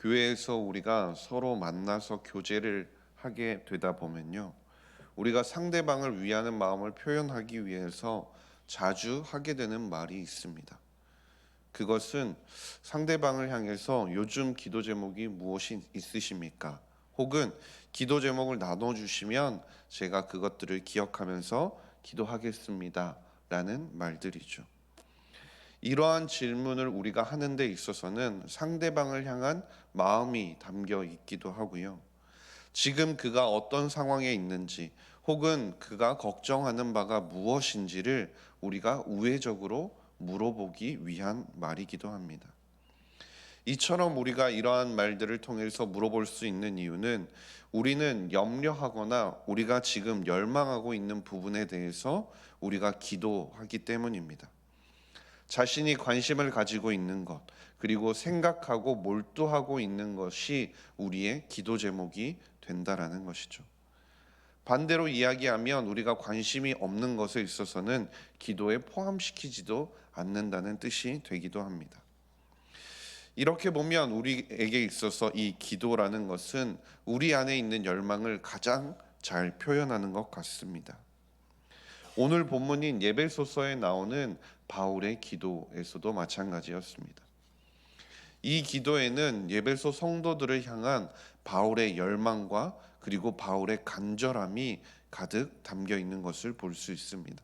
교회에서 우리가 서로 만나서 교제를 하게 되다 보면요. 우리가 상대방을 위하는 마음을 표현하기 위해서 자주 하게 되는 말이 있습니다. 그것은 상대방을 향해서 요즘 기도 제목이 무엇이 있으십니까? 혹은 기도 제목을 나눠주시면 제가 그것들을 기억하면서 기도하겠습니다. 라는 말들이죠. 이러한 질문을 우리가 하는 데 있어서는 상대방을 향한 마음이 담겨 있기도 하고요. 지금 그가 어떤 상황에 있는지 혹은 그가 걱정하는 바가 무엇인지를 우리가 우회적으로 물어보기 위한 말이기도 합니다. 이처럼 우리가 이러한 말들을 통해서 물어볼 수 있는 이유는 우리는 염려하거나 우리가 지금 열망하고 있는 부분에 대해서 우리가 기도하기 때문입니다. 자신이 관심을 가지고 있는 것, 그리고 생각하고 몰두하고 있는 것이 우리의 기도 제목이 된다라는 것이죠. 반대로 이야기하면 우리가 관심이 없는 것에 있어서는 기도에 포함시키지도 않는다는 뜻이 되기도 합니다. 이렇게 보면 우리에게 있어서 이 기도라는 것은 우리 안에 있는 열망을 가장 잘 표현하는 것 같습니다. 오늘 본문인 예배소서에 나오는 바울의 기도에서도 마찬가지였습니다. 이 기도에는 예배소 성도들을 향한 바울의 열망과 그리고 바울의 간절함이 가득 담겨 있는 것을 볼 수 있습니다.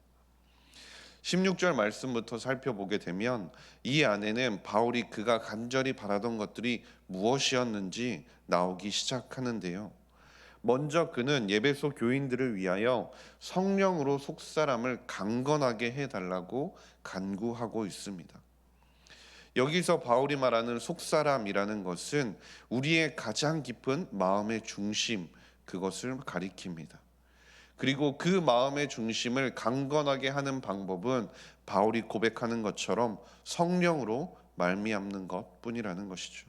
16절 말씀부터 살펴보게 되면 이 안에는 바울이 그가 간절히 바라던 것들이 무엇이었는지 나오기 시작하는데요. 먼저 그는 예배소 교인들을 위하여 성령으로 속사람을 강건하게 해달라고 간구하고 있습니다. 여기서 바울이 말하는 속사람이라는 것은 우리의 가장 깊은 마음의 중심, 그것을 가리킵니다. 그리고 그 마음의 중심을 강건하게 하는 방법은 바울이 고백하는 것처럼 성령으로 말미암는 것뿐이라는 것이죠.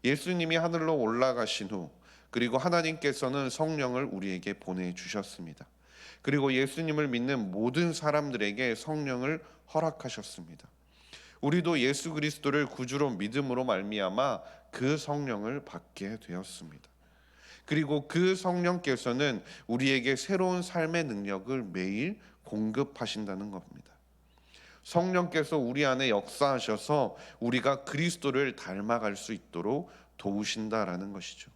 예수님이 하늘로 올라가신 후 그리고 하나님께서는 성령을 우리에게 보내주셨습니다. 그리고 예수님을 믿는 모든 사람들에게 성령을 허락하셨습니다. 우리도 예수 그리스도를 구주로 믿음으로 말미암아 그 성령을 받게 되었습니다. 그리고 그 성령께서는 우리에게 새로운 삶의 능력을 매일 공급하신다는 겁니다. 성령께서 우리 안에 역사하셔서 우리가 그리스도를 닮아갈 수 있도록 도우신다라는 것이죠.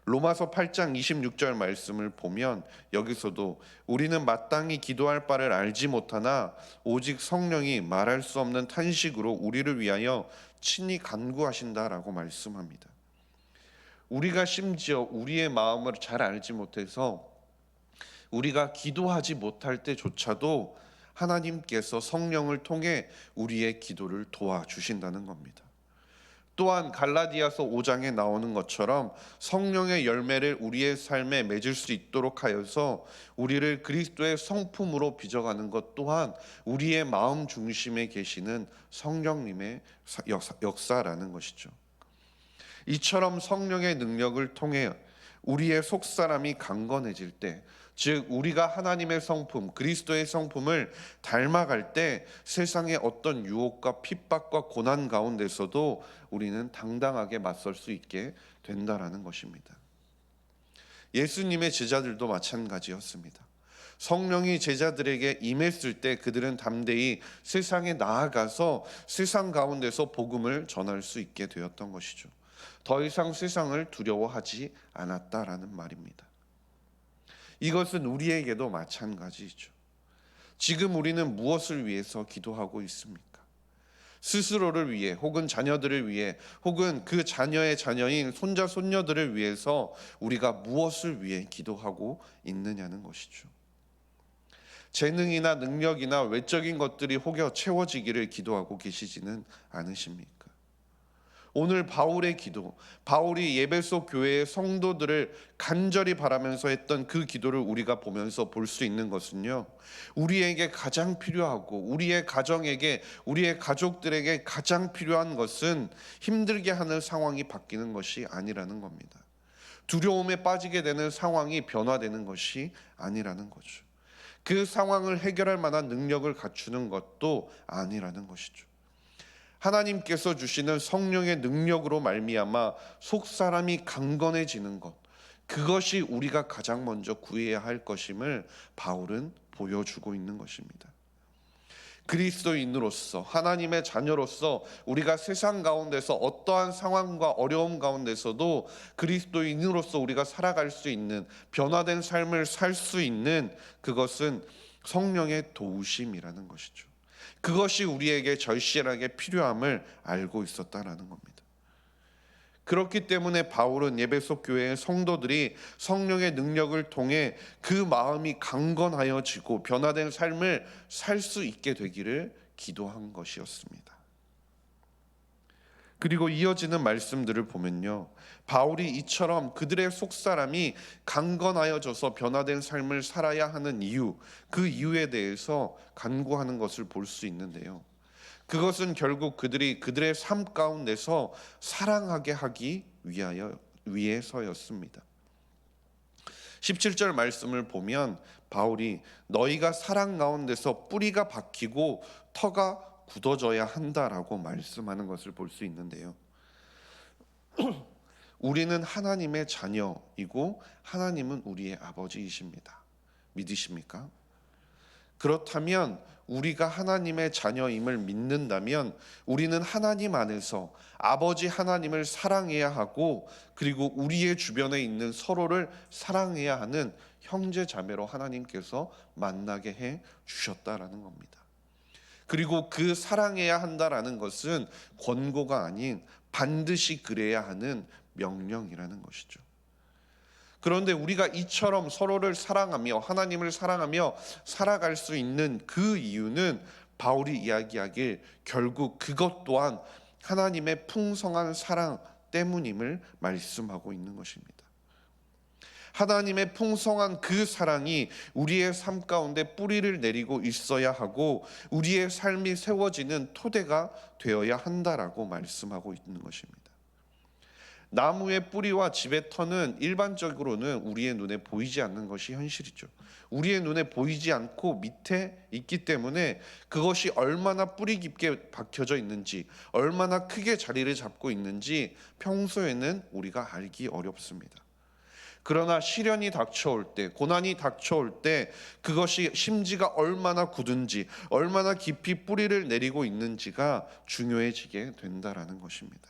로마서 8장 26절 말씀을 보면 여기서도 우리는 마땅히 기도할 바를 알지 못하나 오직 성령이 말할 수 없는 탄식으로 우리를 위하여 친히 간구하신다라고 말씀합니다. 우리가 심지어 우리의 마음을 잘 알지 못해서 우리가 기도하지 못할 때조차도 하나님께서 성령을 통해 우리의 기도를 도와주신다는 겁니다. 또한 갈라디아서 5장에 나오는 것처럼 성령의 열매를 우리의 삶에 맺을 수 있도록 하여서 우리를 그리스도의 성품으로 빚어가는 것 또한 우리의 마음 중심에 계시는 성령님의 역사라는 것이죠. 이처럼 성령의 능력을 통해 우리의 속사람이 강건해질 때, 즉 우리가 하나님의 성품, 그리스도의 성품을 닮아갈 때 세상의 어떤 유혹과 핍박과 고난 가운데서도 우리는 당당하게 맞설 수 있게 된다라는 것입니다. 예수님의 제자들도 마찬가지였습니다. 성령이 제자들에게 임했을 때 그들은 담대히 세상에 나아가서 세상 가운데서 복음을 전할 수 있게 되었던 것이죠. 더 이상 세상을 두려워하지 않았다라는 말입니다. 이것은 우리에게도 마찬가지죠. 지금 우리는 무엇을 위해서 기도하고 있습니까? 스스로를 위해 혹은 자녀들을 위해 혹은 그 자녀의 자녀인 손자 손녀들을 위해서 우리가 무엇을 위해 기도하고 있느냐는 것이죠. 재능이나 능력이나 외적인 것들이 혹여 채워지기를 기도하고 계시지는 않으십니까? 오늘 바울의 기도, 바울이 예배소 교회의 성도들을 간절히 바라면서 했던 그 기도를 우리가 보면서 볼 수 있는 것은요, 우리에게 가장 필요하고 우리의 가정에게, 우리의 가족들에게 가장 필요한 것은 힘들게 하는 상황이 바뀌는 것이 아니라는 겁니다. 두려움에 빠지게 되는 상황이 변화되는 것이 아니라는 거죠. 그 상황을 해결할 만한 능력을 갖추는 것도 아니라는 것이죠. 하나님께서 주시는 성령의 능력으로 말미암아 속사람이 강건해지는 것, 그것이 우리가 가장 먼저 구해야 할 것임을 바울은 보여주고 있는 것입니다. 그리스도인으로서, 하나님의 자녀로서 우리가 세상 가운데서 어떠한 상황과 어려움 가운데서도 그리스도인으로서 우리가 살아갈 수 있는, 변화된 삶을 살 수 있는, 그것은 성령의 도우심이라는 것이죠. 그것이 우리에게 절실하게 필요함을 알고 있었다라는 겁니다. 그렇기 때문에 바울은 에베소 교회의 성도들이 성령의 능력을 통해 그 마음이 강건하여지고 변화된 삶을 살 수 있게 되기를 기도한 것이었습니다. 그리고 이어지는 말씀들을 보면요, 바울이 이처럼 그들의 속사람이 강건하여져서 변화된 삶을 살아야 하는 이유, 그 이유에 대해서 간구하는 것을 볼 수 있는데요, 그것은 결국 그들의 삶 가운데서 사랑하게 하기 위해서였습니다. 17절 말씀을 보면 바울이 너희가 사랑 가운데서 뿌리가 박히고 터가 굳어져야 한다라고 말씀하는 것을 볼 수 있는데요, 우리는 하나님의 자녀이고 하나님은 우리의 아버지이십니다. 믿으십니까? 그렇다면 우리가 하나님의 자녀임을 믿는다면 우리는 하나님 안에서 아버지 하나님을 사랑해야 하고, 그리고 우리의 주변에 있는 서로를 사랑해야 하는 형제 자매로 하나님께서 만나게 해 주셨다라는 겁니다. 그리고 그 사랑해야 한다라는 것은 권고가 아닌 반드시 그래야 하는 명령이라는 것이죠. 그런데 우리가 이처럼 서로를 사랑하며 하나님을 사랑하며 살아갈 수 있는 그 이유는 바울이 이야기하길 결국 그것 또한 하나님의 풍성한 사랑 때문임을 말씀하고 있는 것입니다. 하나님의 풍성한 그 사랑이 우리의 삶 가운데 뿌리를 내리고 있어야 하고 우리의 삶이 세워지는 토대가 되어야 한다라고 말씀하고 있는 것입니다. 나무의 뿌리와 집의 터는 일반적으로는 우리의 눈에 보이지 않는 것이 현실이죠. 우리의 눈에 보이지 않고 밑에 있기 때문에 그것이 얼마나 뿌리 깊게 박혀져 있는지, 얼마나 크게 자리를 잡고 있는지 평소에는 우리가 알기 어렵습니다. 그러나 시련이 닥쳐올 때, 고난이 닥쳐올 때 그것이 심지가 얼마나 굳은지, 얼마나 깊이 뿌리를 내리고 있는지가 중요해지게 된다라는 것입니다.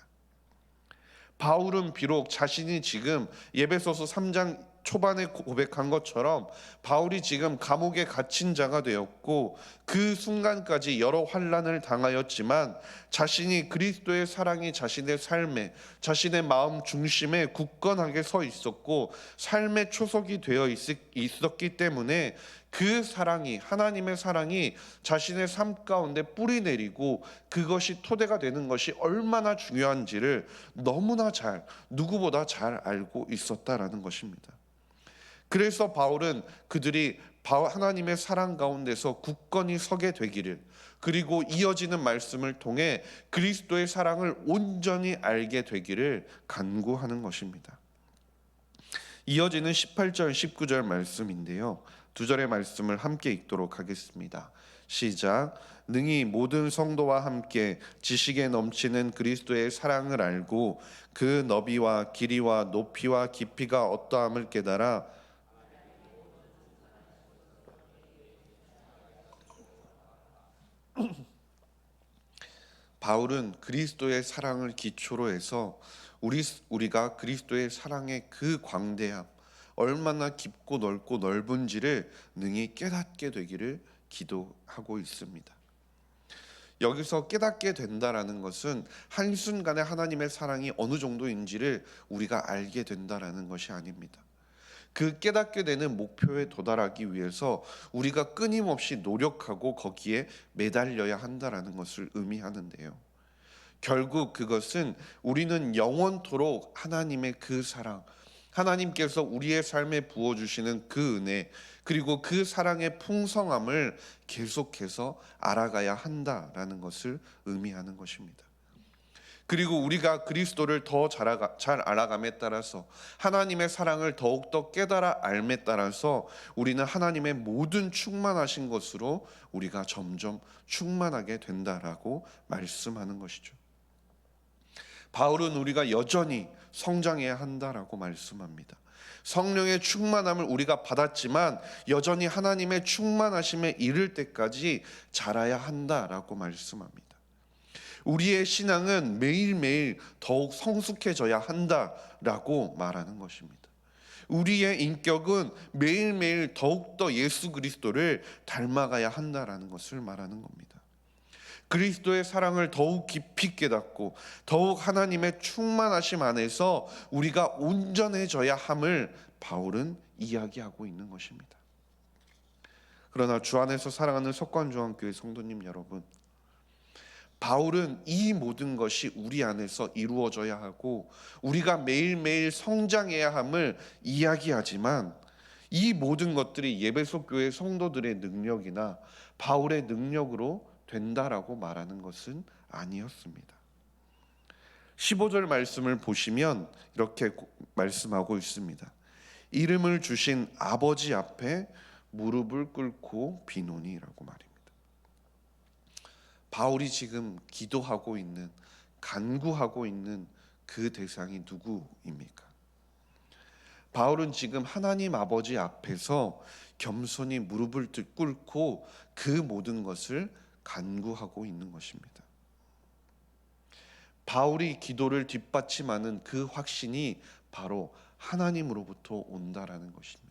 바울은 비록 자신이 지금 에베소서 3장 초반에 고백한 것처럼 바울이 지금 감옥에 갇힌 자가 되었고 그 순간까지 여러 환난을 당하였지만 자신이 그리스도의 사랑이 자신의 삶에, 자신의 마음 중심에 굳건하게 서 있었고 삶의 초석이 되어 있었기 때문에 그 사랑이, 하나님의 사랑이 자신의 삶 가운데 뿌리 내리고 그것이 토대가 되는 것이 얼마나 중요한지를 너무나 누구보다 잘 알고 있었다라는 것입니다. 그래서 바울은 그들이 하나님의 사랑 가운데서 굳건히 서게 되기를, 그리고 이어지는 말씀을 통해 그리스도의 사랑을 온전히 알게 되기를 간구하는 것입니다. 이어지는 18절 19절 말씀인데요, 두 절의 말씀을 함께 읽도록 하겠습니다. 시작. 능히 모든 성도와 함께 지식에 넘치는 그리스도의 사랑을 알고 그 너비와 길이와 높이와 깊이가 어떠함을 깨달아 바울은 그리스도의 사랑을 기초로 해서 우리가 그리스도의 사랑의 그 광대함, 얼마나 깊고 넓고 넓은지를 능히 깨닫게 되기를 기도하고 있습니다. 여기서 깨닫게 된다라는 것은 한순간에 하나님의 사랑이 어느 정도인지를 우리가 알게 된다라는 것이 아닙니다. 그 깨닫게 되는 목표에 도달하기 위해서 우리가 끊임없이 노력하고 거기에 매달려야 한다라는 것을 의미하는데요, 결국 그것은 우리는 영원토록 하나님의 그 사랑, 하나님께서 우리의 삶에 부어주시는 그 은혜, 그리고 그 사랑의 풍성함을 계속해서 알아가야 한다라는 것을 의미하는 것입니다. 그리고 우리가 그리스도를 더 잘 알아감에 따라서 하나님의 사랑을 더욱더 깨달아 알에 따라서 우리는 하나님의 모든 충만하신 것으로 우리가 점점 충만하게 된다라고 말씀하는 것이죠. 바울은 우리가 여전히 성장해야 한다라고 말씀합니다. 성령의 충만함을 우리가 받았지만 여전히 하나님의 충만하심에 이를 때까지 자라야 한다라고 말씀합니다. 우리의 신앙은 매일매일 더욱 성숙해져야 한다라고 말하는 것입니다. 우리의 인격은 매일매일 더욱더 예수 그리스도를 닮아가야 한다라는 것을 말하는 겁니다. 그리스도의 사랑을 더욱 깊이 깨닫고 더욱 하나님의 충만하심 안에서 우리가 온전해져야 함을 바울은 이야기하고 있는 것입니다. 그러나 주 안에서 사랑하는 석관중앙교회 성도님 여러분, 바울은 이 모든 것이 우리 안에서 이루어져야 하고 우리가 매일매일 성장해야 함을 이야기하지만 이 모든 것들이 예배소 교회 성도들의 능력이나 바울의 능력으로 된다라고 말하는 것은 아니었습니다. 15절 말씀을 보시면 이렇게 말씀하고 있습니다. 이름을 주신 아버지 앞에 무릎을 꿇고 비노니라고 말입니다. 바울이 지금 기도하고 있는, 간구하고 있는 그 대상이 누구입니까? 바울은 지금 하나님 아버지 앞에서 겸손히 무릎을 꿇고 그 모든 것을 간구하고 있는 것입니다. 바울이 기도를 뒷받침하는 그 확신이 바로 하나님으로부터 온다라는 것입니다.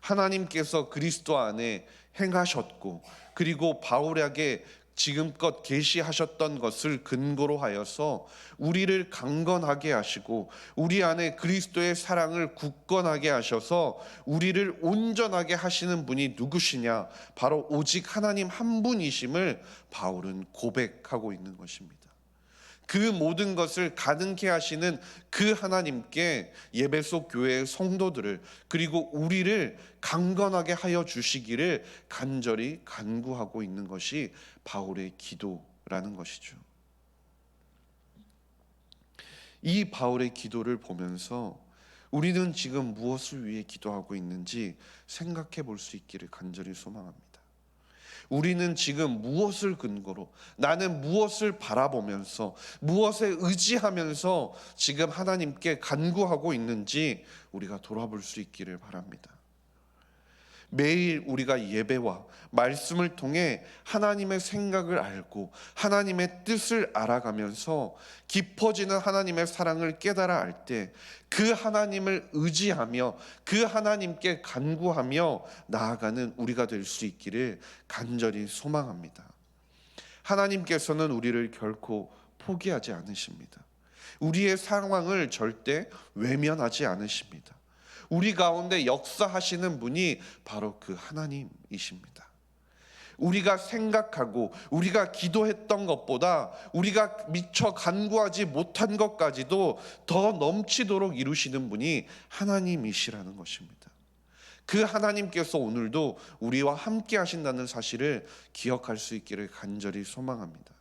하나님께서 그리스도 안에 행하셨고 그리고 바울에게 지금껏 계시하셨던 것을 근거로 하여서 우리를 강건하게 하시고 우리 안에 그리스도의 사랑을 굳건하게 하셔서 우리를 온전하게 하시는 분이 누구시냐? 바로 오직 하나님 한 분이심을 바울은 고백하고 있는 것입니다. 그 모든 것을 가능케 하시는 그 하나님께 예배소 교회의 성도들을 그리고 우리를 강건하게 하여 주시기를 간절히 간구하고 있는 것이 바울의 기도라는 것이죠. 이 바울의 기도를 보면서 우리는 지금 무엇을 위해 기도하고 있는지 생각해 볼 수 있기를 간절히 소망합니다. 우리는 지금 무엇을 근거로, 나는 무엇을 바라보면서 무엇에 의지하면서 지금 하나님께 간구하고 있는지 우리가 돌아볼 수 있기를 바랍니다. 매일 우리가 예배와 말씀을 통해 하나님의 생각을 알고 하나님의 뜻을 알아가면서 깊어지는 하나님의 사랑을 깨달아 알 때 그 하나님을 의지하며 그 하나님께 간구하며 나아가는 우리가 될 수 있기를 간절히 소망합니다. 하나님께서는 우리를 결코 포기하지 않으십니다. 우리의 상황을 절대 외면하지 않으십니다. 우리 가운데 역사하시는 분이 바로 그 하나님이십니다. 우리가 생각하고 우리가 기도했던 것보다 우리가 미처 간구하지 못한 것까지도 더 넘치도록 이루시는 분이 하나님이시라는 것입니다. 그 하나님께서 오늘도 우리와 함께 하신다는 사실을 기억할 수 있기를 간절히 소망합니다.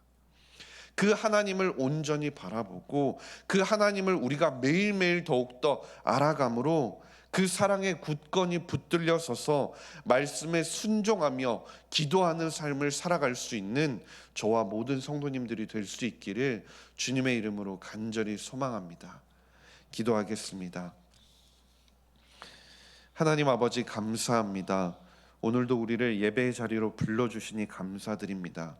그 하나님을 온전히 바라보고 그 하나님을 우리가 매일매일 더욱더 알아감으로 그 사랑에 굳건히 붙들려 서서 말씀에 순종하며 기도하는 삶을 살아갈 수 있는 저와 모든 성도님들이 될 수 있기를 주님의 이름으로 간절히 소망합니다. 기도하겠습니다. 하나님 아버지 감사합니다. 오늘도 우리를 예배의 자리로 불러주시니 감사드립니다.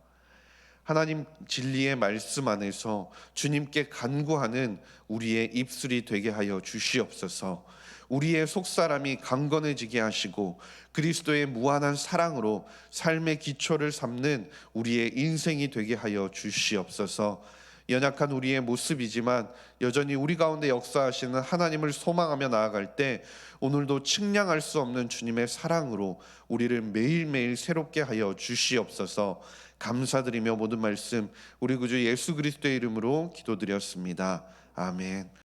하나님 진리의 말씀 안에서 주님께 간구하는 우리의 입술이 되게 하여 주시옵소서. 우리의 속사람이 강건해지게 하시고 그리스도의 무한한 사랑으로 삶의 기초를 삼는 우리의 인생이 되게 하여 주시옵소서. 연약한 우리의 모습이지만 여전히 우리 가운데 역사하시는 하나님을 소망하며 나아갈 때 오늘도 측량할 수 없는 주님의 사랑으로 우리를 매일매일 새롭게 하여 주시옵소서. 감사드리며 모든 말씀 우리 구주 예수 그리스도의 이름으로 기도드렸습니다. 아멘.